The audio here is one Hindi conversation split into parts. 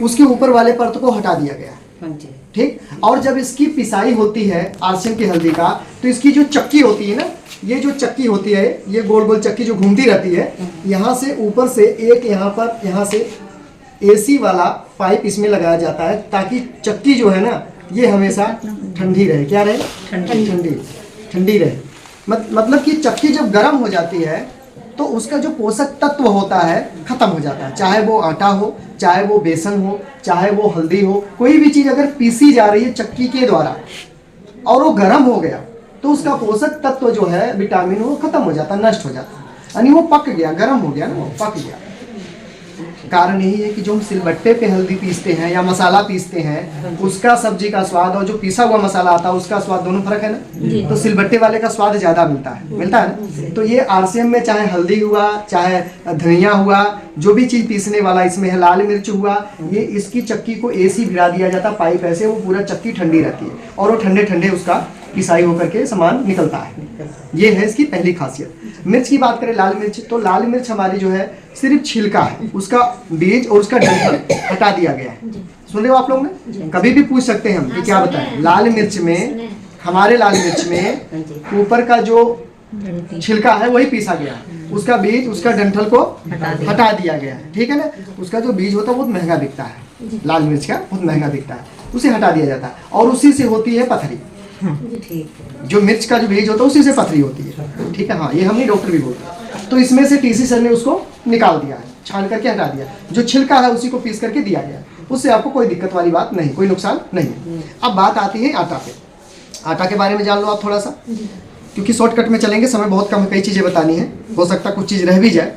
उसके ऊपर वाले परत को हटा दिया गया है, ठीक। और जब इसकी पिसाई होती है आरसीएम की हल्दी का, तो इसकी जो चक्की होती है ना, ये जो चक्की होती है, ये गोल गोल चक्की जो घूमती रहती है, यहाँ से ऊपर से एक यहाँ से एसी वाला पाइप इसमें लगाया जाता है, ताकि चक्की जो है ना ये हमेशा ठंडी रहे। क्या रहे? ठंडी रहे। मतलब कि चक्की जब गर्म हो जाती है तो उसका जो पोषक तत्व होता है खत्म हो जाता है, चाहे वो आटा हो, चाहे वो बेसन हो, चाहे वो हल्दी हो, कोई भी चीज़ अगर पीसी जा रही है चक्की के द्वारा और वो गर्म हो गया तो उसका पोषक तत्व जो है, विटामिन, वो खत्म हो जाता, नष्ट हो जाता, यानी वो पक गया, गर्म हो गया ना, वो पक गया। कारण यही है कि जो हम सिलबट्टे पे हल्दी पीसते हैं या मसाला पीसते हैं, उसका सब्जी का स्वाद और जो पीसा हुआ मसाला आता है उसका स्वाद, दोनों फर्क है ना। तो सिलबट्टे वाले का स्वाद ज़्यादा मिलता है ना। तो ये आरसीएम में चाहे हल्दी हुआ, चाहे धनिया हुआ, जो भी चीज़ पीसने वाला इसमें है, लाल मिर्च हुआ, ये इसकी चक्की को एसी भिड़ा दिया जाता, पाइप ऐसे, वो पूरा चक्की ठंडी रहती है और वो ठंडे ठंडे उसका पिसाई होकर के सामान निकलता है। ये है इसकी पहली खासियत। मिर्च की बात करें, लाल मिर्च, तो लाल मिर्च हमारी जो है सिर्फ छिलका है, उसका बीज और उसका डंठल हटा दिया गया है। सुन रहे हो आप लोग ने? कभी भी पूछ सकते हैं हम कि क्या बताएं। लाल मिर्च में, हमारे लाल मिर्च में ऊपर का जो छिलका है वही पीसा गया है, उसका बीज, उसका डंठल को हटा दिया गया है, ठीक है ना। उसका जो बीज होता है बहुत महंगा बिकता है, लाल मिर्च का बहुत महंगा बिकता है, उसे हटा दिया जाता है और उसी से होती है पथरी। जो मिर्च का जो बीज होता है उसी से पथरी होती है, ठीक है। हाँ, ये हमने डॉक्टर भी बोलते हैं। तो इसमें से टीसी सर ने उसको निकाल दिया है, छान करके हटा दिया, जो छिलका है उसी को पीस करके दिया गया, उससे आपको कोई दिक्कत वाली बात नहीं, कोई नुकसान नहीं। अब बात आती है आटा पे। आटा के बारे में जान लो आप थोड़ा सा, क्योंकि शॉर्टकट में चलेंगे, समय बहुत कम है, कई चीज़ें बतानी है, हो सकता है कुछ चीज़ रह भी जाए,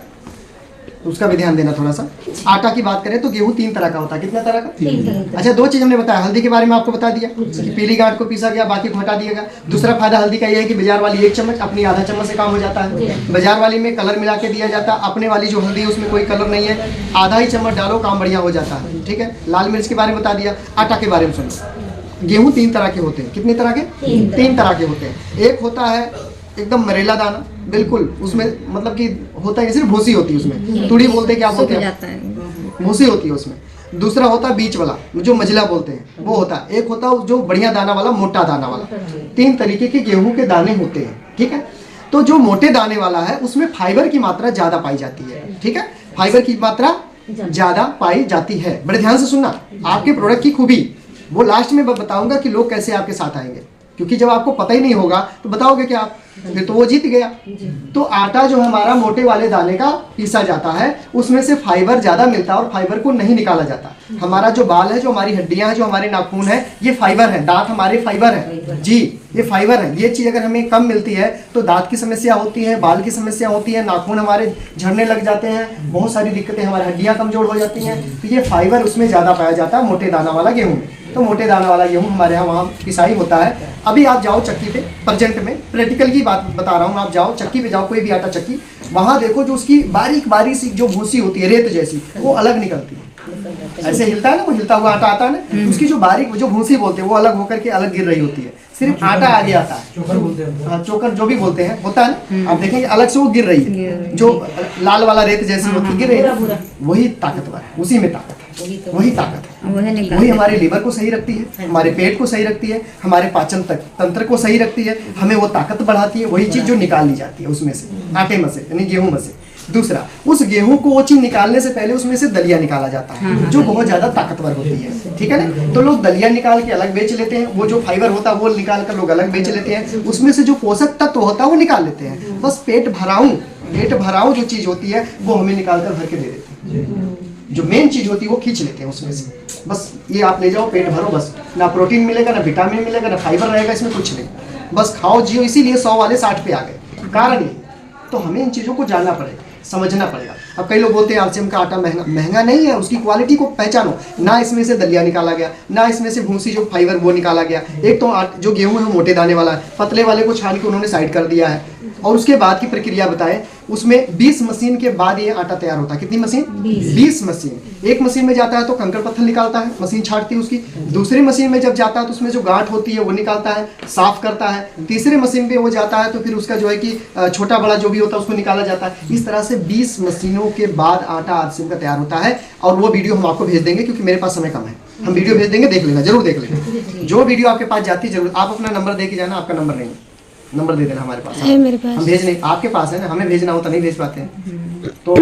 तो उसका भी ध्यान देना थोड़ा सा। आटा की बात करें तो गेहूं 3 तरह का होता है। कितना तरह का? अच्छा, 2 चीज़ हमने बताया। हल्दी के बारे में आपको बता दिया कि पीली गांठ को पीसा गया, बाकी को हटा दिया गया। दूसरा फायदा हल्दी का यह है कि बाजार वाली 1 चम्मच, अपनी आधा चम्मच से काम हो जाता है। बाजार वाली में कलर मिला के दिया जाता है, अपने वाली जो हल्दी है उसमें कोई कलर नहीं है, आधा ही चम्मच डालो, काम बढ़िया हो जाता है, ठीक है। लाल मिर्च के बारे में बता दिया। आटा के बारे में सुनो। गेहूँ 3 तरह के होते हैं। कितने तरह के? 3 तरह के होते हैं। एक होता है एकदम मरेला दाना, बिल्कुल उसमें मतलब कि होता है, सिर्फ भूसी होती है उसमें, तुड़ी बोलते हैं, क्या बोलते हैं, भूसी होती है उसमें। दूसरा होता है बीच वाला, जो मझला बोलते हैं, वो होता है। एक होता है जो बढ़िया दाना वाला, मोटा दाना वाला। 3 तरीके के गेहूं के दाने होते हैं, ठीक है। तो जो मोटे दाने वाला है उसमें फाइबर की मात्रा ज़्यादा पाई जाती है, ठीक है। फाइबर की मात्रा ज़्यादा पाई जाती है। बड़े ध्यान से सुनना, आपके प्रोडक्ट की खूबी वो लास्ट में बताऊंगा कि लोग कैसे आपके साथ आएंगे, क्योंकि जब आपको पता ही नहीं होगा तो बताओगे क्या आप, फिर तो वो जीत गया। तो आटा जो हमारा मोटे वाले दाने का पीसा जाता है, उसमें से फाइबर ज़्यादा मिलता है और फाइबर को नहीं निकाला जाता। हमारा जो बाल है, जो हमारी हड्डियां हैं, जो हमारे नाखून है, ये फाइबर है, दांत हमारे फाइबर है जी, ये फाइबर है। ये चीज़ अगर हमें कम मिलती है तो दांत की समस्या होती है, बाल की समस्या होती है, नाखून हमारे झड़ने लग जाते हैं, बहुत सारी दिक्कतें, हमारी हड्डियाँ कमजोर हो जाती हैं। तो ये फाइबर उसमें ज़्यादा पाया जाता है मोटे दाना वाला गेहूँ में। तो मोटे दाना वाला गेहूँ हमारे यहाँ वहाँ पिसाई होता है। अभी आप जाओ चक्की पे, प्रेजेंट में प्रैक्टिकल की बात बता रहा हूँ, आप जाओ चक्की पे, जाओ कोई भी आटा चक्की, वहाँ देखो जो उसकी बारीक बारीक सी जो भूसी होती है, रेत जैसी, वो अलग निकलती है। ऐसे हिलता है ना, वो हिलता हुआ आटा आता है ना, उसकी जो बारीक जो भूसी बोलते हैं वो अलग होकर के अलग गिर रही होती है। सिर्फ आटा आगे आता है, चोकर बोलते हैं, हाँ चोकर जो भी बोलते हैं होता है ना, आप देखेंगे अलग से वो गिर रही है, जो लाल वाला रेत जैसी होती है गिर रही है, वही ताकतवर है, उसी में ताकत है, वही ताकत है, वही हमारे लीवर को सही रखती है, हमारे पेट को सही रखती है, हमारे पाचन तंत्र को सही रखती है, हमें वो ताकत बढ़ाती है। वही चीज़ जो निकाल ली जाती है उसमें से, आटे में से, यानी गेहूं में से। दूसरा, उस गेहूं को वो चीज निकालने से पहले उसमें से दलिया निकाला जाता है, जो बहुत ज्यादा ताकतवर होती है, ठीक है ना। तो लोग दलिया निकाल के अलग बेच लेते हैं, वो जो फाइबर होता है वो निकाल कर लोग अलग बेच लेते हैं, उसमें से जो पोषक तत्व होता है वो निकाल लेते हैं। बस पेट भराऊं जो चीज होती है वो हमें निकाल कर भर के दे देते हैं, जो मेन चीज होती है वो खींच लेते हैं उसमें से। बस ये आप ले जाओ, पेट भरो, बस ना प्रोटीन मिलेगा, ना विटामिन मिलेगा, ना फाइबर रहेगा, इसमें कुछ नहीं, बस खाओ जियो। इसीलिए 100 वाले 60 पे आ गए, कारण ये। तो हमें इन चीज़ों को जानना पड़ेगा, समझना पड़ेगा। अब कई लोग बोलते हैं आरसीएम का आटा महंगा नहीं है, उसकी क्वालिटी को पहचानो। ना इसमें से दलिया निकाला गया, ना इसमें से भूसी जो फाइबर वो निकाला गया। एक तो जो गेहूं है मोटे दाने वाला है, पतले वाले को छान के उन्होंने साइड कर दिया है, और उसके बाद की प्रक्रिया बताएं। उसमें 20 मशीन के बाद ये आटा तैयार होता है। कितनी मशीन? 20 मशीन। एक मशीन में जाता है तो कंकड़ पत्थर निकालता है, मशीन छाटती है उसकी। दूसरी मशीन में जब जाता है तो उसमें जो गांठ होती है वो निकालता है, साफ करता है। तीसरे मशीन पे वो जाता है तो फिर उसका जो है कि छोटा बड़ा जो भी होता है उसको निकाला जाता है। इस तरह से 20 मशीनों के बाद आटा आरसीएम का तैयार होता है। और वो वीडियो हम आपको भेज देंगे, क्योंकि मेरे पास समय कम है। हम वीडियो भेज देंगे, देख लेना, जरूर देख लेना। जो वीडियो आपके पास जाती है जरूर आप अपना नंबर दे के जाना। आपका नंबर नहीं, नंबर दे देना, हमारे पास है, मेरे पास हम भेज नहीं, आपके पास है ना, हमें भेजना होता नहीं भेज पाते हैं। तो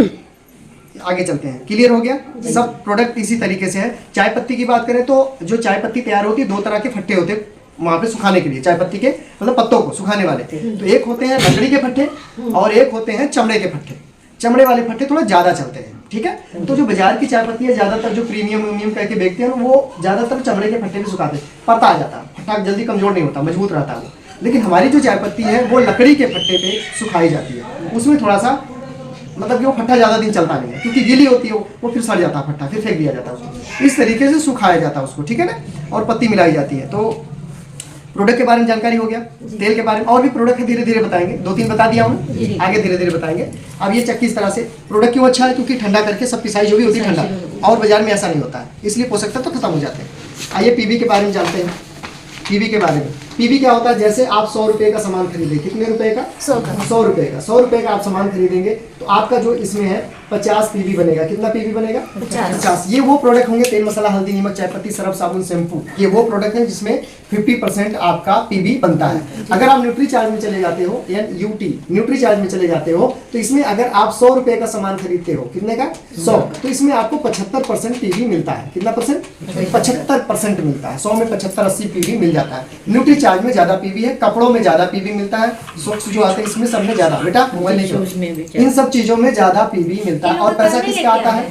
आगे चलते हैं। क्लियर हो गया? सब प्रोडक्ट इसी तरीके से है। चाय पत्ती की बात करें तो जो चाय पत्ती तैयार होती है, 2 तरह के फट्टे होते हैं वहाँ पे सुखाने के लिए, चाय पत्ती के मतलब पत्तों को सुखाने वाले। तो एक होते हैं लकड़ी के फट्टे और एक होते हैं चमड़े के फट्टे। चमड़े वाले फट्टे थोड़ा ज्यादा चलते हैं, ठीक है। तो जो बाजार की चाय पत्ती है ज्यादातर जो प्रीमियम करके बेचते हैं वो ज्यादातर चमड़े के फट्टे में सुखाते हैं। पत्ता आ जाता है, फट्टा जल्दी कमजोर नहीं होता, मजबूत रहता है वो। लेकिन हमारी जो चाय पत्ती है वो लकड़ी के फट्टे पे सुखाई जाती है। उसमें थोड़ा सा मतलब कि वो फट्टा ज़्यादा दिन चलता नहीं है, क्योंकि गीली होती है वो फिर सड़ जाता है फट्टा, फिर फेंक दिया जाता है उसको। इस तरीके से सुखाया जाता है उसको, ठीक है ना। और पत्ती मिलाई जाती है। तो प्रोडक्ट के बारे में जानकारी हो गया। तेल के बारे में और भी प्रोडक्ट है, धीरे धीरे बताएंगे। 2-3 बता दिया हमने, आगे धीरे धीरे बताएंगे। अब ये चक्की इस तरह से प्रोडक्ट क्यों अच्छा है, क्योंकि ठंडा करके सब पिसाई जो भी होती है ठंडा, और बाजार में ऐसा नहीं होता है, इसलिए पोषक तत्व तो खत्म हो जाते हैं। आइए पीबी के बारे में जानते हैं। पीबी के बारे में, पीबी क्या होता है? जैसे आप 100 रुपए का सामान खरीदे, कितने रुपए का? 100 रुपए का। 100 रुपए का आप सामान खरीदेंगे तो आपका जो इसमें है 50 पीबी बनेगा। कितना पीबी बनेगा? 50। ये वो प्रोडक्ट होंगे, तेल मसाला हल्दी नमक चाय पत्ती सरफ साबुन शैम्पू, ये वो प्रोडक्ट है जिसमें 50% आपका पीबी बनता है। अगर आप न्यूट्री चार्ज में चले जाते हो, NUT न्यूट्री चार्ज में चले जाते हो, तो इसमें अगर आप 100 रुपए का सामान खरीदते हो, कितने का? 100, तो इसमें आपको 75% पीबी मिलता है। कितना परसेंट? 75% मिलता है। 100 में 75-80 पीबी मिल जाता है। न्यूट्री चार्ज में ज्यादा पीबी है, कपड़ों में ज्यादा पीबी मिलता है, सॉक्स जो आते हैं इसमें सब में ज्यादा, बेटा मोबाइल नहीं, इन सब चीजों में ज्यादा पीबी मिलता है। और पैसा किसका आता है?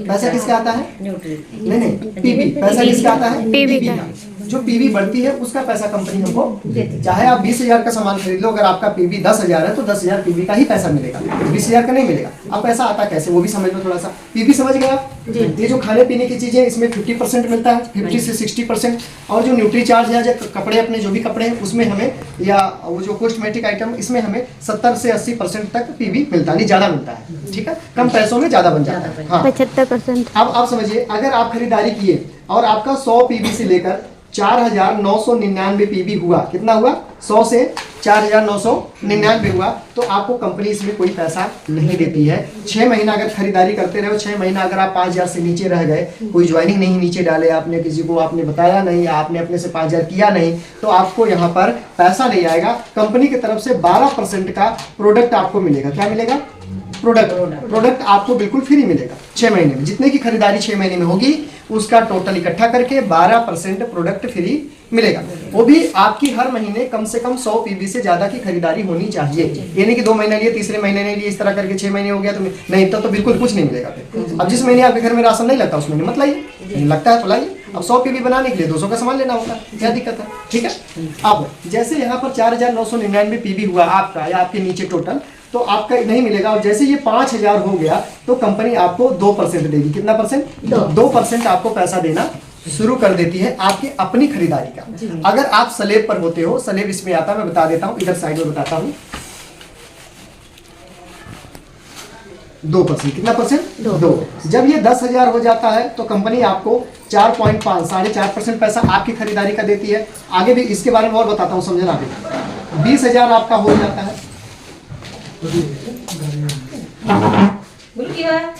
पैसा किसका आता है? नहीं, पीबी। पैसा किसका आता है? पीबी का। जो पीबी बढ़ती है उसका पैसा कंपनी हमको देती है। चाहे आप 20,000 का सामान खरीद लो, अगर आपका पीबी 10,000 है तो 10,000 पीबी का ही पैसा मिलेगा, 20,000 का नहीं मिलेगा। अब पैसा आता कैसे वो भी समझ लो थोड़ा सा। पीबी समझ गए आप? ये जो खाने पीने की चीजें इसमें 50% मिलता है, 50 से 60%। और जो न्यूट्री चार्ज है, जो कपड़े अपने जो भी कपड़े हैं उसमें हमें, या वो जो कॉस्मेटिक आइटम, इसमें हमें 70 से 80% तक पीबी मिलता है, नहीं ज्यादा मिलता है, ठीक है। कम पैसों में ज्यादा बन जाता है। हाँ 75%। अब आप समझिए, अगर आप खरीदारी किए और आपका 100 पीबी से लेकर 4,999 पीबी हुआ, कितना हुआ? 100 से 4,999 हुआ, तो आपको कंपनी इसमें कोई पैसा नहीं देती है। 6 महीना अगर खरीदारी करते रहे, 6 महीना अगर आप 5,000 से नीचे रह गए, कोई ज्वाइनिंग नहीं नीचे डाले आपने, किसी को आपने बताया नहीं, आपने अपने से 5,000 किया नहीं, तो आपको यहाँ पर पैसा नहीं आएगा। कंपनी की तरफ से 12% का प्रोडक्ट आपको मिलेगा। क्या मिलेगा? प्रोडक्ट आपको बिल्कुल फ्री मिलेगा। 6 महीने में जितने की खरीदारी 6 महीने में होगी उसका टोटल इकट्ठा करके 12% प्रोडक्ट फ्री मिलेगा। वो भी आपकी हर महीने कम से कम 100 पीबी से ज्यादा की खरीदारी होनी चाहिए। ये नहीं कि 2 महीने लिए, तीसरे महीने नहीं लिए, इस तरह करके 6 महीने हो गया तो नहीं, तो बिल्कुल कुछ नहीं मिलेगा। अब जिस महीने आपके घर में राशन नहीं लगता उस महीने मत लाइए, नहीं लगता है तो लाइए। अब 100 पीबी बनाने के लिए 200 का सामान लेना होता है, क्या दिक्कत है, ठीक है। अब जैसे यहाँ पर 4,999 पीबी हुआ आपका या आपके नीचे टोटल, तो आपका नहीं मिलेगा। और जैसे ये 5,000 हो गया तो कंपनी आपको 2% देगी। कितना परसेंट? 2% आपको पैसा देना शुरू कर देती है आपकी अपनी खरीदारी का। अगर आप स्लेब पर होते हो, स्लेब इसमें आता है, मैं बता देता हूं, इधर साइड में बताता हूं। 2%, कितना परसेंट? 2। जब ये 10,000 हो जाता है तो कंपनी आपको 4.5 4.5% पैसा आपकी खरीदारी का देती है। आगे भी इसके बारे में और बताता हूँ, समझना। आगे 20,000 आपका हो जाता है।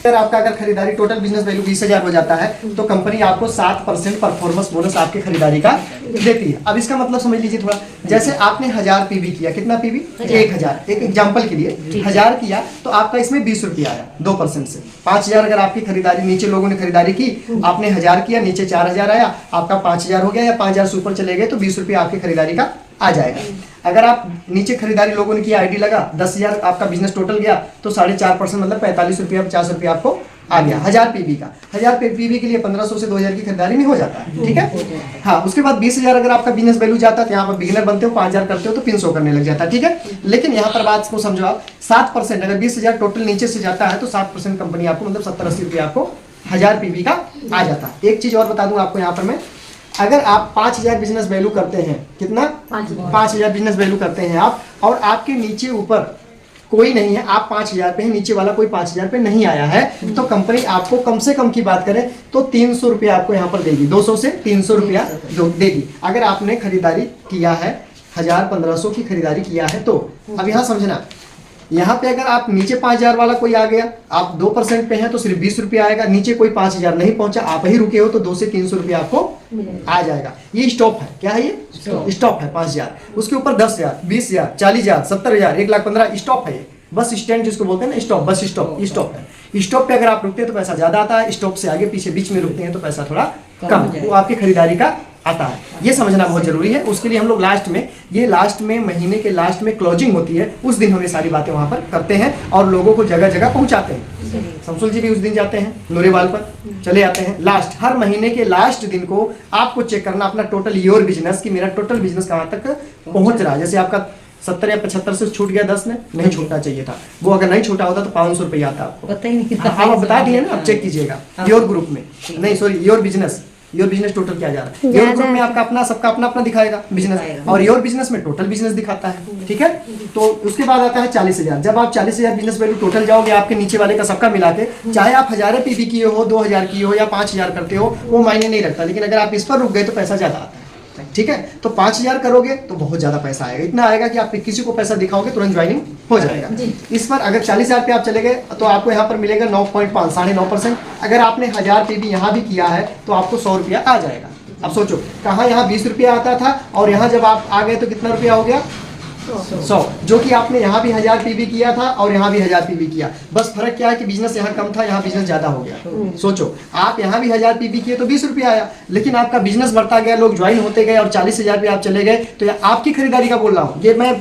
आपका अगर खरीदारी टोटल बिजनेस वैल्यू 20,000 हो जाता है तो कंपनी आपको 7% परफॉर्मेंस बोनस आपकी खरीदारी का देती है। अब इसका मतलब समझ लीजिए थोड़ा, जैसे आपने 1000 पीबी किया, कितना पीबी? 1000, एक एग्जांपल के लिए 1000 किया तो आपका इसमें 20 रुपया आया 2% से। 5,000 अगर आपकी खरीदारी, नीचे लोगों ने खरीदारी की, आपने 1000 किया, नीचे 4,000 आया, आपका 5,000 हो गया, या 5,000 से ऊपर चले गए तो 20 रुपया आपकी खरीदारी का आ जाएगा। अगर आप नीचे खरीदारी लोगों ने किया, आईडी लगा, 10,000 आपका बिजनेस टोटल गया तो 4.5% मतलब 45 रुपया 50 रुपया आपको आ गया 1000 पीबी का। 1000 पीबी के लिए 1500 से 2000 की खरीदारी में हो जाता है, ठीक है। हाँ, उसके बाद 20,000 अगर आपका बिजनेस वैल्यू जाता है तो यहाँ पर बिगिनर बनते हो, 5,000 करते हो तो 300 करने लग जाता है, ठीक है। लेकिन यहाँ पर बात को समझो आप, 7% अगर 20,000 टोटल नीचे से जाता है तो 7% कंपनी आपको मतलब 70-80 रुपया आपको 1000 पीबी का आ जाता है। एक चीज और बता दूं आपको यहाँ पर मैं, अगर आप 5,000 बिजनेस वैल्यू करते हैं, कितना 5,000 बिजनेस वैल्यू करते हैं आप, और आपके नीचे ऊपर कोई नहीं है, आप 5,000 पे हैं, नीचे वाला कोई 5,000 पे नहीं आया है, तो कंपनी आपको कम से कम की बात करें तो 300 रुपया आपको यहाँ पर देगी, 200 से 300 रुपया देगी। अगर आपने खरीदारी किया है 1,000-1,500 की खरीदारी किया है तो। अब यहाँ समझना, यहाँ पे अगर आप नीचे 5,000 वाला कोई आ गया, आप 2% पे हैं तो सिर्फ 20 रुपया आएगा, नीचे कोई 5,000 नहीं पहुंचा, आप ही रुके हो तो 200 से 300 रुपया आपको आ जाएगा। ये स्टॉप है, क्या है ये स्टॉप है 5,000, उसके ऊपर 10,000, 20,000, 40,000, 70,000, 1,15,000 स्टॉप है ये। बस स्टैंड जिसको बोलते हैं ना, स्टॉप, बस स्टॉप, स्टॉप है। स्टॉप पे अगर आप रुकते हैं तो पैसा ज्यादा आता है, स्टॉप से आगे पीछे बीच में रुकते हैं तो पैसा थोड़ा कम, वो आपकी खरीदारी का आता है। ये समझना बहुत जरूरी है। उसके लिए हम लोग लास्ट में महीने के लास्ट में क्लोजिंग होती है, उस दिन हम ये सारी बातें वहां पर करते हैं और लोगों को जगह जगह पहुंचाते हैं। शमसुल जी भी उस दिन जाते हैं, नूरेवाल पर चले आते हैं। लास्ट, हर महीने के लास्ट दिन को आपको चेक करना अपना टोटल योर बिजनेस की मेरा टोटल बिजनेस कहाँ तक पहुंच रहा है। जैसे आपका 70 या 75 से छूट गया 10 में, नहीं छूटना चाहिए था, वो अगर नहीं छूटा होता तो 500 रुपया आता आपको, पता ही नहीं। आप बता दिए ना, आप चेक कीजिएगा योर ग्रुप में, नहीं सॉरी योर बिजनेस टोटल क्या जा रहा है। योर ग्रुप में आपका अपना सबका अपना अपना दिखाएगा बिजनेस, और योर बिजनेस में टोटल बिजनेस दिखाता है, ठीक है। तो उसके बाद आता है 40,000। जब आप 40,000 बिजनेस वैल्यू टोटल जाओगे आपके नीचे वाले का सबका मिला के, चाहे आप 1,000 पीवी किए हो, 2,000 किए हो या 5,000 करते हो, वो मायने नहीं रखता, लेकिन अगर आप इस पर रुक गए तो पैसा ज्यादा आता है, ठीक है। तो 5,000 करोगे तो बहुत ज्यादा पैसा आएगा, इतना आएगा कि आप किसी को पैसा दिखाओगे तुरंत ज्वाइनिंग हो जाएगा। इस पर अगर 40,000 पे आप चले गए तो आपको यहाँ पर मिलेगा 9.5, 9.5%। अगर आपने 1,000 पीवी यहाँ भी किया है तो आपको 100 रुपया आ जाएगा। अब सोचो, कहाँ यहाँ 20 रुपया आता था और यहाँ जब आप आ गए तो कितना रुपया हो गया 100, जो कि आपने यहाँ भी 1,000 पीवी किया था और यहाँ भी 1,000 पीवी किया। बस फर्क क्या है कि बिजनेस यहाँ कम था, यहाँ बिजनेस ज्यादा हो गया। सोचो, आप यहाँ भी 1,000 पीवी किए तो 20 रुपया आया, लेकिन आपका बिजनेस बढ़ता गया, लोग ज्वाइन होते गए और 40,000 पे आप चले गए। तो आपकी खरीदारी का बोल रहा हूँ, ये मैं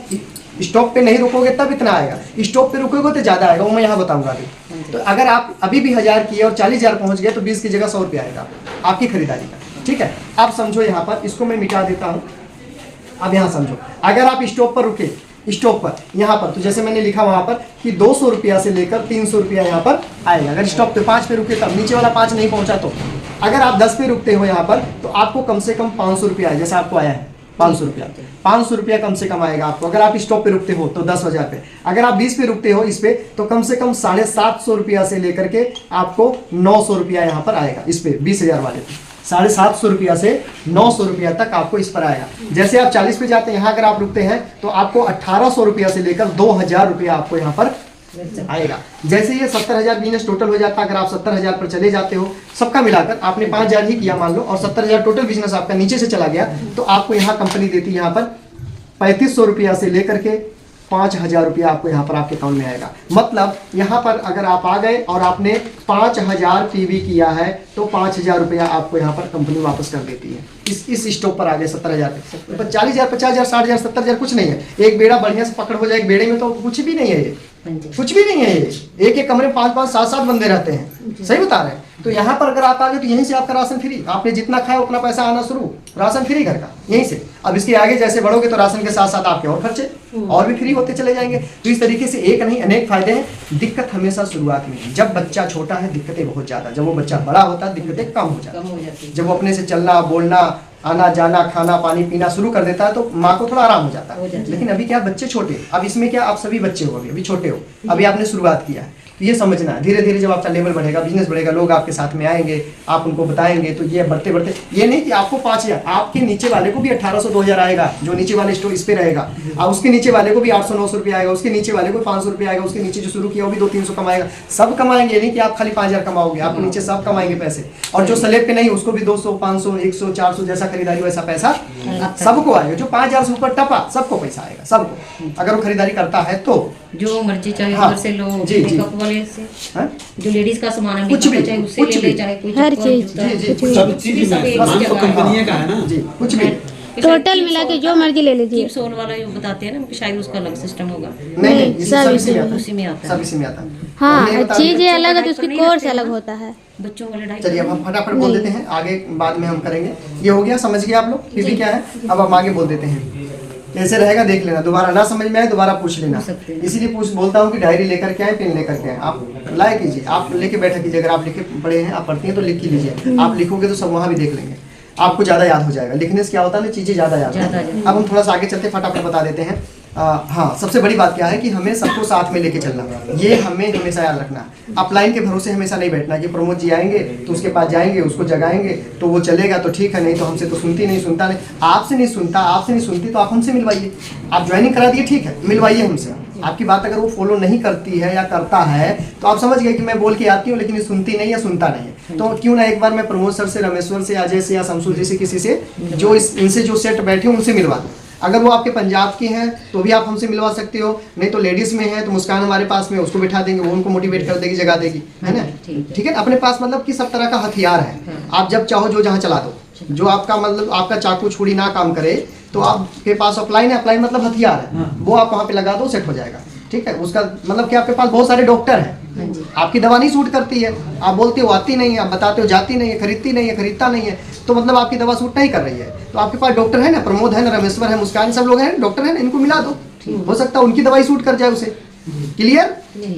स्टॉप पे नहीं रुकोगे तब इतना आएगा, स्टॉप पे रुकोगे तो ज्यादा आएगा, वो मैं यहाँ बताऊंगा अभी। तो अगर आप अभी भी 1,000 किए और 40,000 पहुंच गए तो 20 की जगह 100 रुपया आएगा आपकी खरीदारी का, ठीक है। अब समझो यहाँ पर, इसको मैं मिटा देता हूँ। अब यहाँ समझो, अगर आप स्टॉप पर रुके, स्टॉप पर यहाँ पर, तो जैसे मैंने लिखा वहां पर कि 200 रुपया से लेकर 300 रुपया यहाँ पर आएगा। अगर स्टॉप पे 5 पे रुके तब, नीचे वाला 5 नहीं पहुंचा तो। अगर आप 10 पे रुकते हो यहाँ पर तो आपको कम से कम 500 रुपया आए, जैसे आपको आया है 500 रुपया, 500 रुपया कम से कम आएगा आपको। अगर आप स्टॉप पे रुकते हो तो 10,000 पे, अगर आप 20 पे रुकते हो इस पे तो कम से कम 750 रुपया से लेकर के आपको 900 रुपया यहाँ पर आएगा। इस पे 20,000 वाले पे 750 रुपया से 900 रुपया तक आपको इस पर आएगा। जैसे आप 40 पे जाते हैं, यहाँ अगर आप रुकते हैं तो आपको 1,800 रुपया से लेकर 2,000 रुपया आपको यहाँ पर आएगा। जैसे ये 70,000 बिजनेस टोटल हो जाता है, अगर आप 70,000 पर चले जाते हो, सबका मिलाकर आपने 5,000 ही किया मान लो, और 70,000 टोटल बिजनेस आपका नीचे से चला गया, तो आपको यहाँ कंपनी देती है यहाँ पर 3,500 रुपया से लेकर के 5,000 रुपया आपको यहाँ पर आपके अकाउंट में आएगा। मतलब यहाँ पर अगर आप आ गए और आपने 5,000 पीवी किया है तो 5,000 रुपया आपको यहाँ पर कंपनी वापस कर देती है। इस स्टॉप पर आ गए 70,000 पे, 40,000, 50,000, 60,000, 70,000 कुछ नहीं है। एक बेड़ा बढ़िया से पकड़ हो जाए, एक बेड़े में तो कुछ भी नहीं है, ये कुछ भी नहीं है। ये एक कमरे में 5-5, 7-7 बंदे रहते हैं, सही बता रहे हैं। तो यहाँ पर अगर आप आ गए तो यहीं से आपका राशन फ्री, आपने जितना खाया उतना पैसा आना शुरू, राशन फ्री घर का यहीं से। अब इसके आगे जैसे बढ़ोगे तो राशन के साथ साथ आपके और खर्चे और भी फ्री होते चले जाएंगे। तो इस तरीके से एक नहीं अनेक फायदे हैं। दिक्कत हमेशा शुरुआत में, जब बच्चा छोटा है दिक्कतें बहुत ज्यादा, जब वो बच्चा बड़ा होता है दिक्कतें कम हो जाती है। जब वो अपने से चलना बोलना आना जाना खाना पानी पीना शुरू कर देता है तो माँ को थोड़ा आराम हो जाता है। लेकिन अभी क्या, बच्चे छोटे, अब इसमें क्या आप सभी बच्चे हो, अभी छोटे हो, अभी आपने शुरुआत किया है। तो ये समझना, धीरे धीरे जब आपका लेवल बढ़ेगा, बिजनेस बढ़ेगा, लोग आपके साथ में आएंगे, आप उनको बताएंगे, तो ये बढ़ते बढ़ते ये नहीं कि आपको 5,000, आपके नीचे वाले को भी 1,800 2,000 आएगा, जो नीचे वाले स्टोर इस पे रहेगा, और उसके नीचे वाले को भी 800-900 रुपया आएगा, उसके नीचे वाले को 500 रुपया आएगा, उसके नीचे जो शुरू किया वो भी 200-300 कमाएगा। सब कमाएंगे, नहीं कि आप खाली 5,000 कमाओगे, आपके नीचे सब कमाएंगे पैसे। और जो स्लैब पे नहीं उसको भी 200, 500, 100, 400 जैसा खरीदारी वैसा पैसा सबको आएगा। जो 5,000 से ऊपर टपा सबको पैसा आएगा, सबको, अगर वो खरीदारी करता है तो। जो मर्जी चाहे उधर से लो, मेकअप वाले से, जो लेडीज का सामान है कुछ भी, चाहे उससे ले ले, चाहे कोई हर चीज, सब चीज कंपनी का है ना जी, कुछ भी टोटल मिला के जो मर्जी ले लीजिए। सोल वाला जो बताते हैं ना, शायद उसका अलग सिस्टम होगा। नहीं, सब उसी में आता है, सब इसी में आता है। हाँ, चीजें अलग है तो उसकी कोर्स अलग होता है। बच्चों वाले ढाई। चलिए अब हम फटाफट बोल देते हैं, आगे बाद में हम करेंगे। ये हो गया, समझ गए आप लोग पीवी क्या है। अब हम आगे बोल देते हैं, कैसे रहेगा देख लेना, दोबारा ना समझ में आए दोबारा पूछ लेना। इसीलिए बोलता हूँ कि डायरी लेकर के आए, पेन लेकर के आए, आप लाए कीजिए, आप लेके बैठा कीजिए। अगर आप लिखे पढ़े हैं, आप पढ़ती हैं तो लिख ही लीजिए, आप लिखोगे तो सब वहाँ भी देख लेंगे। आपको ज़्यादा याद हो जाएगा। लिखने से क्या होता है ना, चीज़ें ज़्यादा याद होती हैं। अब हम थोड़ा सा आगे चलते फटाफट बता देते हैं। हाँ, सबसे बड़ी बात क्या है कि हमें सबको साथ में लेके चलना, ये हमें हमेशा याद रखना है। अपलाइन के भरोसे हमेशा नहीं बैठना कि प्रमोद जी आएंगे तो उसके पास जाएंगे, उसको जगाएंगे तो वो चलेगा तो ठीक है, नहीं तो हमसे तो सुनती नहीं, सुनता नहीं, आपसे नहीं सुनता, आपसे नहीं सुनती तो आप हमसे मिलवाइए। आप ज्वाइनिंग करा दिए, ठीक है, मिलवाइए हमसे। आपकी बात अगर वो फॉलो नहीं करती है या करता है तो आप समझ गए कि मैं बोल के आती हूँ लेकिन ये सुनती नहीं है, सुनता नहीं है। तो क्यों ना एक बार मैं प्रमोद सर से, रमेश्वर से, अजय से या शमसुल जी से, किसी से जो इनसे जो सेट बैठे उनसे मिलवा दूँ। अगर वो आपके पंजाब की हैं तो भी आप हमसे मिलवा सकते हो, नहीं तो लेडीज़ में है तो मुस्कान हमारे पास में, उसको बिठा देंगे, वो उनको मोटिवेट कर देगी, जगा देगी, है ना। ठीक है, अपने पास मतलब कि सब तरह का हथियार है। आप जब चाहो जो जहाँ चला दो, जो आपका मतलब आपका चाकू छुरी ना काम करे तो आपके पास अपलाइन है, अपलाइन मतलब हथियार है, वो आप वहाँ पे लगा दो, सेट हो जाएगा। ठीक है, उसका मतलब कि आपके पास बहुत सारे डॉक्टर हैं, आपकी दवा नहीं सूट करती है, आप बोलते हो आती नहीं है, आप बताते हो जाती नहीं है, खरीदती नहीं है, खरीदता नहीं है, तो मतलब आपकी दवा सूट नहीं कर रही है। तो आपके पास डॉक्टर है ना, प्रमोद है ना, रमेश्वर है, मुस्कान, सब लोग हैं, डॉक्टर है ना, इनको मिला दो, हो सकता है उनकी दवाई सूट कर जाए उसे। क्लियर?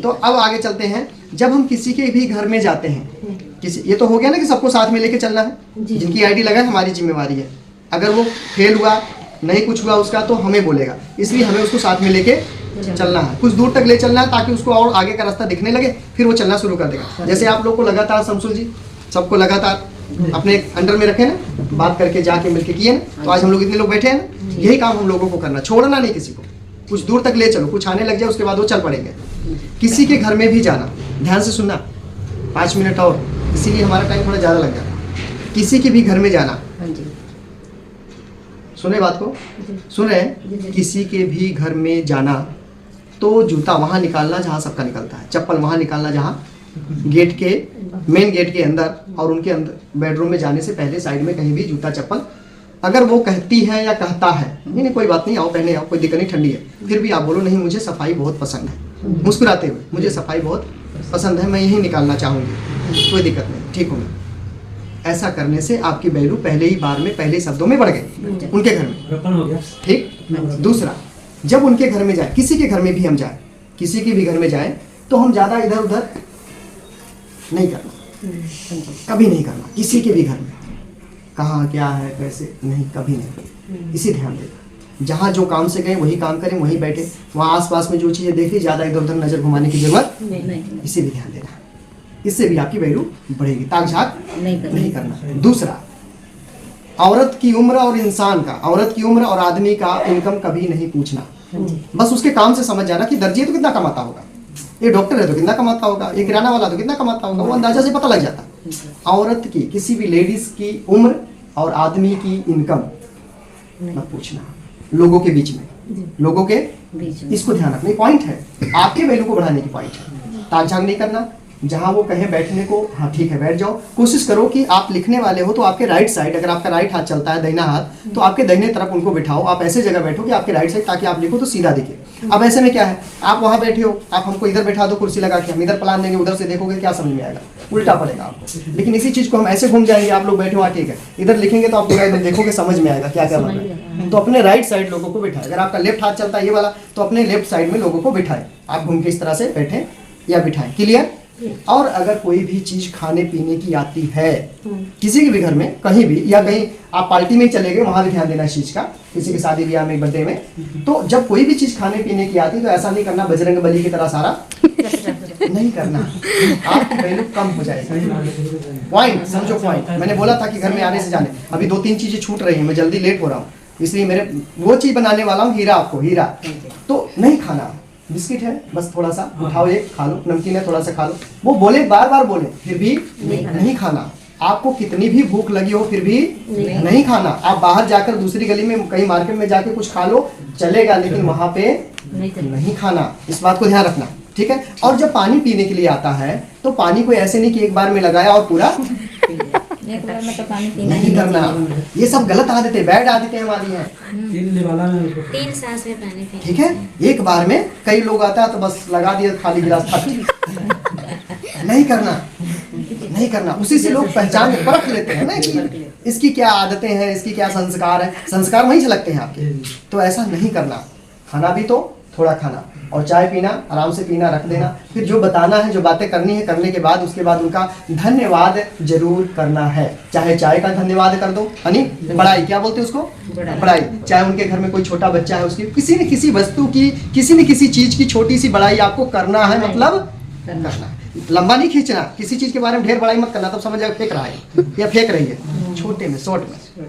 तो अब आगे चलते हैं। जब हम किसी के भी घर में जाते हैं, किसी, ये तो हो गया ना कि सबको साथ में लेके चलना है, जिनकी आईडी लगा है हमारी जिम्मेवारी है। अगर वो फेल हुआ, नहीं कुछ हुआ उसका, तो हमें बोलेगा, इसलिए हमें उसको साथ में लेके चलना है, कुछ दूर तक ले चलना है ताकि उसको और आगे का रास्ता दिखने लगे, फिर वो चलना शुरू कर देगा। जैसे आप लोग को लगातार शमसुल जी सबको लगातार अपने अंडर में रखे ना, बात करके जाके मिलके किए ना, तो आज हम लोग इतने लोग बैठे हैं ना। यही काम हम लोगों को करना, छोड़ना नहीं किसी को, कुछ दूर तक ले चलो, कुछ आने लग जाए उसके बाद वो चल पड़ेंगे। किसी के घर में भी जाना, ध्यान से सुनना, 5 मिनट और, इसीलिए हमारा टाइम थोड़ा ज़्यादा लग जाता। किसी के भी घर में जाना, सुने बात को, सुने, किसी के भी घर में जाना तो जूता वहाँ निकालना जहाँ सबका निकलता है, चप्पल वहाँ निकालना जहाँ गेट के, मेन गेट के अंदर, और उनके अंदर बेडरूम में जाने से पहले साइड में कहीं भी जूता चप्पल, अगर वो कहती है या कहता है नहीं कोई बात नहीं, आओ पहने आओ, कोई दिक्कत नहीं, ठंडी है, फिर भी आप बोलो नहीं मुझे सफाई बहुत पसंद है, मुस्कुराते हुए, मुझे सफाई बहुत पसंद है, मैं यही निकालना चाहूँगी, कोई दिक्कत नहीं, ठीक हूँ मैं। ऐसा करने से आपकी वैल्यू पहले ही बार में, पहले ही शब्दों में बढ़ गई उनके घर में। ठीक। दूसरा, जब उनके घर में जाए, किसी के घर में भी हम जाए, किसी के भी घर में जाए तो हम ज़्यादा इधर उधर नहीं करना, कभी नहीं करना। किसी के भी घर में कहाँ क्या है कैसे, नहीं, कभी नहीं। इसी ध्यान देना, जहाँ जो काम से गए वही काम करें, वहीं बैठे, वहाँ आसपास में जो चीज़ें देख ली, ज़्यादा इधर उधर नज़र घुमाने की जरूरत नहीं। इसे भी ध्यान देना, इससे भी आपकी वैल्यू बढ़ेगी, ताक झाक नहीं करना। दूसरा, औरत की उम्र और इंसान का, औरत की उम्र और आदमी का इनकम कभी नहीं पूछना, बस उसके काम से समझ जाना कि दर्जी है तो कितना कमाता होगा, ये डॉक्टर है तो कितना कमाता होगा, ये किराना वाला तो कितना कमाता होगा, वो अंदाजा से पता लग जाता। औरत की, किसी भी लेडीज की उम्र और आदमी की इनकम मत पूछना, लोगों के बीच में, लोगों के इसको ध्यान रखना, पॉइंट है, आपके वैल्यू को बढ़ाने की पॉइंट है। ताक झाक नहीं करना, जहां वो कहे बैठने को, हाँ ठीक है बैठ जाओ। कोशिश करो कि आप लिखने वाले हो तो आपके राइट साइड, अगर आपका राइट हाथ चलता है, दाहिना हाथ, तो आपके दाहिने तरफ उनको बिठाओ, आप ऐसे जगह बैठो कि आपके राइट साइड, ताकि आप लिखो तो सीधा दिखे। अब ऐसे में क्या है, आप वहां बैठे हो, आप हमको इधर बैठा दो कुर्सी लगा के, हम इधर प्लान देंगे, उधर से देखोगे, क्या समझ में आएगा, उल्टा पड़ेगा आपको। लेकिन इसी चीज को हम ऐसे घूम जाएंगे, आप लोग बैठे हो, ठीक है, इधर लिखेंगे तो आप इधर देखोगे, समझ में आएगा क्या क्या बन रहा है। तो अपने राइट साइड लोगों को बिठाए, अगर आपका लेफ्ट हाथ चलता है ये वाला, तो अपने लेफ्ट साइड में लोगों को बिठाए, आप घूम के इस तरह से बैठे या बिठाएं। क्लियर? और अगर कोई भी चीज खाने पीने की आती है, किसी के भी घर में कहीं भी, या कहीं आप पार्टी में चले गए, वहां भी ध्यान देना इस चीज का, किसी की शादी ब्याह में, बर्थडे में, तो जब कोई भी चीज खाने पीने की आती है तो ऐसा नहीं करना बजरंग बली की तरह सारा नहीं करना, आपकी वैल्यू कम हो जाएगी। पॉइंट समझो, पॉइंट मैंने बोला था कि घर में आने से जाने, अभी 2-3 चीजें छूट रही हैं, मैं जल्दी लेट हो रहा हूँ, इसलिए मेरे वो चीज बनाने वाला हूँ, हीरा, आपको हीरा तो नहीं खाना। बिस्किट है, बस थोड़ा सा उठाओ, एक खा लो, नमकीन है थोड़ा सा खा लो, वो बोले बार बार बोले फिर भी नहीं खाना। आपको कितनी भी भूख लगी हो फिर भी नहीं खाना। आप बाहर जाकर दूसरी गली में, कहीं मार्केट में जाके कुछ खा लो चलेगा, लेकिन वहां पे नहीं खाना, इस बात को ध्यान रखना, ठीक है। और जब पानी पीने के लिए आता है तो पानी को ऐसे नहीं कि एक बार में लगाया और पूरा नहीं करना, ये सब गलत आदतें, बैड आदतें हमारी हैं। 3 सांस में पानी पीना, ठीक है, एक बार में कई लोग आता है तो बस लगा दिया खाली गिलास, नहीं करना, नहीं करना। उसी से लोग पहचान परख लेते हैं ना कि इसकी क्या आदतें हैं, इसकी क्या संस्कार है, संस्कार वहीं से लगते हैं आपके, तो ऐसा नहीं करना। खाना भी तो थोड़ा खाना, और चाय पीना, आराम से पीना, रख देना। फिर जो बताना है, जो बातें करनी है, करने के बाद उसके बाद उनका धन्यवाद जरूर करना है। चाहे चाय का धन्यवाद कर दो, यानी बड़ाई, क्या बोलते हैं उसको, बड़ाई। चाहे उनके घर में कोई छोटा बच्चा है, उसकी किसी न किसी वस्तु की, किसी न किसी चीज की छोटी सी बड़ाई आपको करना है, मतलब करना है। लंबा नहीं खींचना, किसी चीज के बारे में ढेर बड़ाई मत करना, तब समझ जाओ फेंक रहा है या फेंक रही है, छोटे में, शॉर्ट में।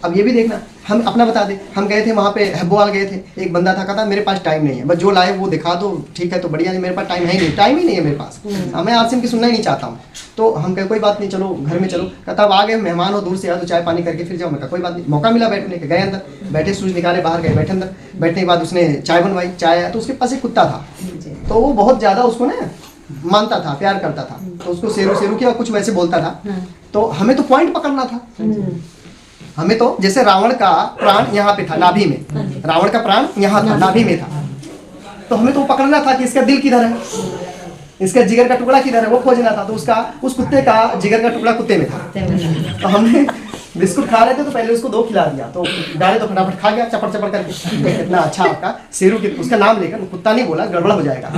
अब ये भी देखना, हम अपना बता दें, हम गए थे वहाँ पे हब्बोवाल गए थे, एक बंदा था, कहता मेरे पास टाइम नहीं है, बस जो लाए वो दिखा दो, ठीक है तो बढ़िया, नहीं मेरे पास टाइम है ही नहीं, टाइम ही नहीं है मेरे पास, मैं आसिम की सुनना ही नहीं चाहता हूँ। तो हम कहे कोई बात नहीं, चलो घर में चलो। कहता अब आ गए मेहमान हो, दूर से आओ तो चाय पानी करके फिर जाओ। मैं कहा कोई बात नहीं, मौका मिला बैठने के, गए अंदर, बैठे, सूज निकाले, बाहर गए, बैठे अंदर। बैठने के बाद उसने चाय बनवाई, चाय आया तो उसके पास एक कुत्ता था, तो वो बहुत ज़्यादा उसको ना मानता था, प्यार करता था, तो उसको शेरू शेरू किया, कुछ वैसे बोलता था। तो हमें तो पॉइंट पकड़ना था, हमें तो जैसे रावण का प्राण यहाँ पे था, नाभि में, रावण का प्राण यहाँ था, नाभि में था, तो हमें तो पकड़ना था कि इसका दिल किधर है, इसका जिगर का टुकड़ा किधर है, वो खोजना था। तो उसका, उस कुत्ते का जिगर का टुकड़ा कुत्ते में था। तो हमने बिस्कुट खा रहे थे तो पहले उसको 2 खिला दिया, तो डाले तो फटाफट खा गया चपड़ चपड़ करके। इतना अच्छा आपका शेरू, उसका नाम लेकर, कुत्ता नहीं बोला, गड़बड़ हो जाएगा।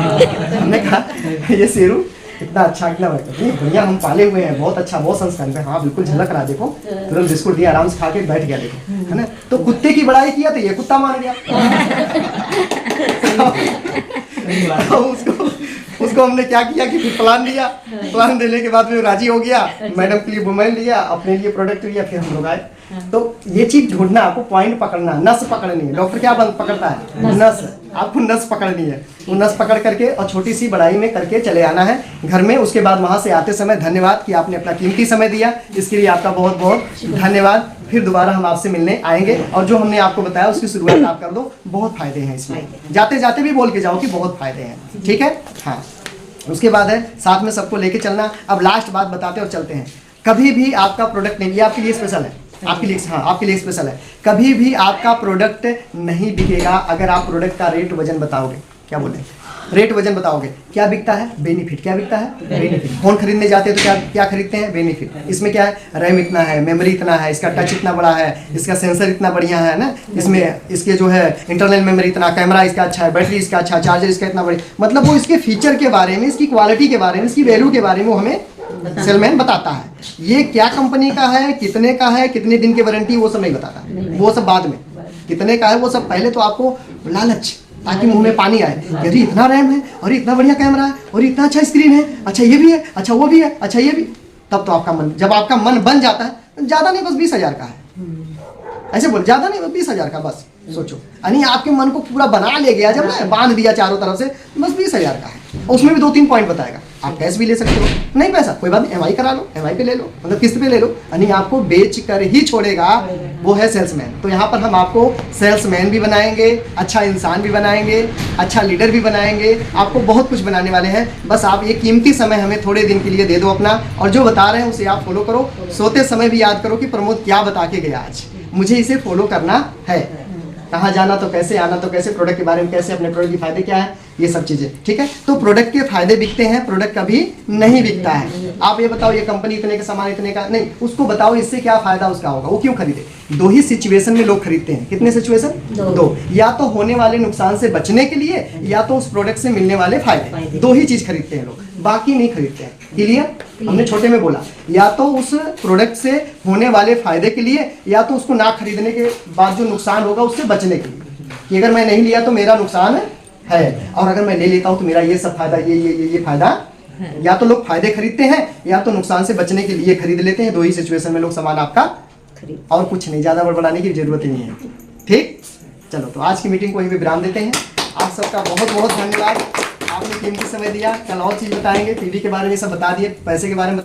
हमने कहा ये शेरू इतना अच्छा, इतना बढ़िया हम पाले हुए हैं, बहुत अच्छा, बहुत संस्कारी है। हाँ बिल्कुल, झलक रहा, देखो तुरंत बिस्कुट दिया, आराम से खा के बैठ गया, देखो, है ना। तो कुत्ते की बड़ाई किया तो ये कुत्ता मान गया। उसको हमने क्या किया कि फिर प्लान दिया, प्लान देने के बाद में राजी हो गया, मैडम के लिए मोबाइल लिया, अपने लिए प्रोडक्ट लिया, फिर हम लोग आए। तो ये चीज ढूंढना, आपको पॉइंट पकड़ना, नस पकड़नी है। डॉक्टर क्या पकड़ता है, नस, आपको नस पकड़नी है। वो नस पकड़ करके और छोटी सी बड़ाई में करके चले आना है घर में। उसके बाद वहां से आते समय धन्यवाद कि आपने अपना कीमती समय दिया, इसके लिए आपका बहुत बहुत धन्यवाद। फिर दोबारा हम आपसे मिलने आएंगे, और जो हमने आपको बताया उसकी शुरुआत आप कर दो, बहुत फायदे हैं इसमें। जाते जाते भी बोल के जाओ कि बहुत फायदे हैं, ठीक है। हाँ, उसके बाद है साथ में सबको लेके चलना। अब लास्ट बात बताते और चलते हैं। कभी भी आपका प्रोडक्ट नहीं, ये आपके लिए स्पेशल है, आपके लिए, हाँ आपके लिए स्पेशल है। कभी भी आपका प्रोडक्ट नहीं बिकेगा अगर आप प्रोडक्ट का रेट वजन बताओगे। क्या बोले, रेट वजन बताओगे। क्या बिकता है, बेनिफिट। क्या बिकता है, बेनिफिट। फोन खरीदने जाते हैं तो क्या क्या खरीदते हैं, बेनिफिट। इसमें क्या है, रैम इतना है, मेमोरी इतना है, इसका टच इतना बड़ा है, इसका सेंसर इतना बढ़िया है ना, इसमें इसके जो है इंटरनल मेमोरी इतना, कैमरा इसका अच्छा है, बैटरी इसका अच्छा, चार्जर इसका इतना बड़ी, मतलब वो इसके फीचर के बारे में, इसकी क्वालिटी के बारे में, इसकी वैल्यू के बारे में वो हमें सेलमैन बताता है। ये क्या कंपनी का है, कितने का है, कितने दिन की वारंटी, वो सब नहीं बताता, वो सब बाद में। कितने का है वो सब पहले तो आपको लालच, ताकि मुंह में पानी आए, यदि इतना रैम है और इतना बढ़िया कैमरा है और इतना अच्छा स्क्रीन है, अच्छा ये भी है, अच्छा वो भी है, अच्छा ये भी, तब तो आपका मन, जब आपका मन बन जाता है, ज़्यादा नहीं बस 20,000 का है, ऐसे बोल, ज़्यादा नहीं बस 20,000 का, बस सोचो, यानी आपके मन को पूरा बना ले गया, जब बांध दिया चारों तरफ से, बस 20,000 का है। उसमें भी 2-3 पॉइंट बताएगा। आप कैश भी ले सकते हो, नहीं पैसा कोई बात नहीं, एमआई करा लो, एमआई पे ले लो, मतलब किस्त पे ले लो, यानी आपको बेच कर ही छोड़ेगा, वो है सेल्समैन। तो यहाँ पर हम आपको सेल्समैन भी बनाएंगे, अच्छा इंसान भी बनाएंगे, अच्छा लीडर भी बनाएंगे, आपको बहुत कुछ बनाने वाले हैं। बस आप ये कीमती समय हमें थोड़े दिन के लिए दे दो अपना, और जो बता रहे हैं उसे आप फॉलो करो। सोते समय भी याद करो कि प्रमोद क्या बता के गया आज, मुझे इसे फॉलो करना है। कहाँ जाना तो कैसे, आना तो कैसे, प्रोडक्ट के बारे में कैसे, अपने प्रोडक्ट के फायदे क्या है, ये सब चीज़ें, ठीक है। तो प्रोडक्ट के फायदे बिकते हैं, प्रोडक्ट कभी नहीं बिकता है। आप ये बताओ, ये कंपनी इतने का सामान इतने का नहीं, उसको बताओ इससे क्या फायदा उसका होगा, वो क्यों खरीदे। 2 ही सिचुएशन में लोग खरीदते हैं। कितने सिचुएशन, 2। या तो होने वाले नुकसान से बचने के लिए, या तो उस प्रोडक्ट से मिलने वाले फायदे, 2 ही चीज़ खरीदते हैं लोग, बाकी नहीं खरीदते हैं। क्लियर, हमने छोटे में बोला, या तो उस प्रोडक्ट से होने वाले फायदे के लिए, या तो उसको ना खरीदने के बाद जो नुकसान होगा उससे बचने के लिए, कि अगर मैं नहीं लिया तो मेरा नुकसान है, और अगर मैं ले लेता हूं तो मेरा ये सब फायदा, ये फायदा। या तो लोग फायदे खरीदते हैं, या तो नुकसान से बचने के लिए खरीद लेते हैं। 2 ही सिचुएशन में लोग सामान आपका खरीद, और कुछ नहीं, ज्यादा बड़बड़ाने की जरूरत ही नहीं है। ठीक, चलो तो आज की मीटिंग को यहीं पे विराम देते हैं। आप सबका बहुत बहुत धन्यवाद, आपने कीमती समय दिया। कल और चीज बताएंगे, टीवी के बारे में सब बता दिए, पैसे के बारे में